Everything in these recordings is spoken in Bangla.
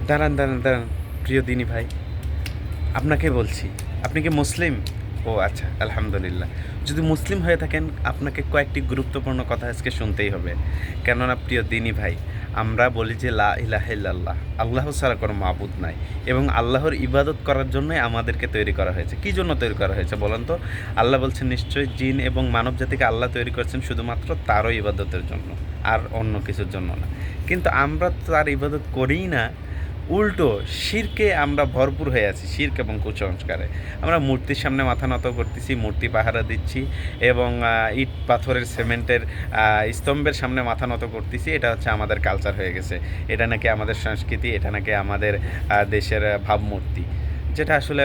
দাঁড়ান, দাঁড়ান, দাঁড়ান। প্রিয় দিনী ভাই, আপনাকে বলছি, আপনি কি মুসলিম? ও আচ্ছা, আলহামদুলিল্লাহ। যদি মুসলিম হয়ে থাকেন, আপনাকে কয়েকটি গুরুত্বপূর্ণ কথা আজকে শুনতেই হবে। কেননা প্রিয় দিনী ভাই, আমরা বলি যে লা ইলাহা ইল্লাল্লাহ, আল্লাহ ছাড়া কোনো মাবুদ নাই, এবং আল্লাহর ইবাদত করার জন্যই আমাদেরকে তৈরি করা হয়েছে। কী জন্য তৈরি করা হয়েছে বলেন তো? আল্লাহ বলছেন, নিশ্চয়ই জিন এবং মানব জাতিকে আল্লাহ তৈরি করেছেন শুধুমাত্র তারও ইবাদতের জন্য, আর অন্য কিছুর জন্য না। কিন্তু আমরা তো তার ইবাদত করিই না, উল্টো শিরকে আমরা ভরপুর হয়ে আছি, শিরক এবং কুসংস্কারে। আমরা মূর্তির সামনে মাথা নত করতেছি, মূর্তি পাহারা দিচ্ছি, এবং ইট পাথরের সিমেন্টের স্তম্ভের সামনে মাথা নত করতেছি। এটা হচ্ছে আমাদের কালচার হয়ে গেছে। এটা নাকি আমাদের সংস্কৃতি, এটা নাকি আমাদের দেশের ভাবমূর্তি। যেটা আসলে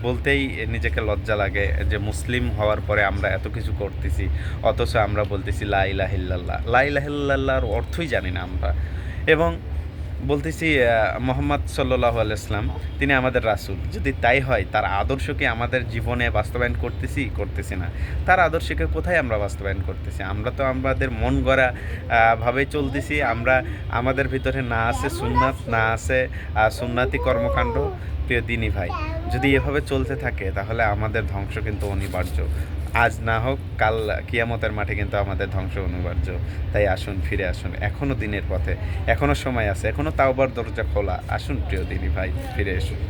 বলতেই নিজেকে লজ্জা লাগে যে মুসলিম হওয়ার পরে আমরা এত কিছু করতেছি, অথচ আমরা বলতেছি লা ইলাহা ইল্লাল্লাহ। লা ইলাহা ইল্লাল্লাহর অর্থই জানি না আমরা। এবং বলতেছি মোহাম্মদ সাল্লাল্লাহু আলাইহি ওয়াসাল্লাম তিনি আমাদের রাসূল। যদি তাই হয়, তার আদর্শকে আমাদের জীবনে বাস্তবায়ন করতেছি, করতেছি না। তার আদর্শকে কোথায় আমরা বাস্তবায়ন করতেছি? আমরা তো আমাদের মন গড়া ভাবেই চলতেছি। আমরা আমাদের ভিতরে না আছে সুন্নাত, না আছে সুন্নাতি কর্মকাণ্ড। প্রিয় দিনী ভাই, যদি এভাবে চলতে থাকে তাহলে আমাদের ধ্বংস কিন্তু অনিবার্য। আজ না হোক কাল কিয়ামতের মাঠে কিন্তু আমাদের ধ্বংস অনিবার্য। তাই আসুন, ফিরে আসুন, এখনও দিনের পথে, এখনও সময় আছে, এখনও তাওবার দরজা খোলা। আসুন প্রিয় দিনী ভাই, ফিরে এসুন।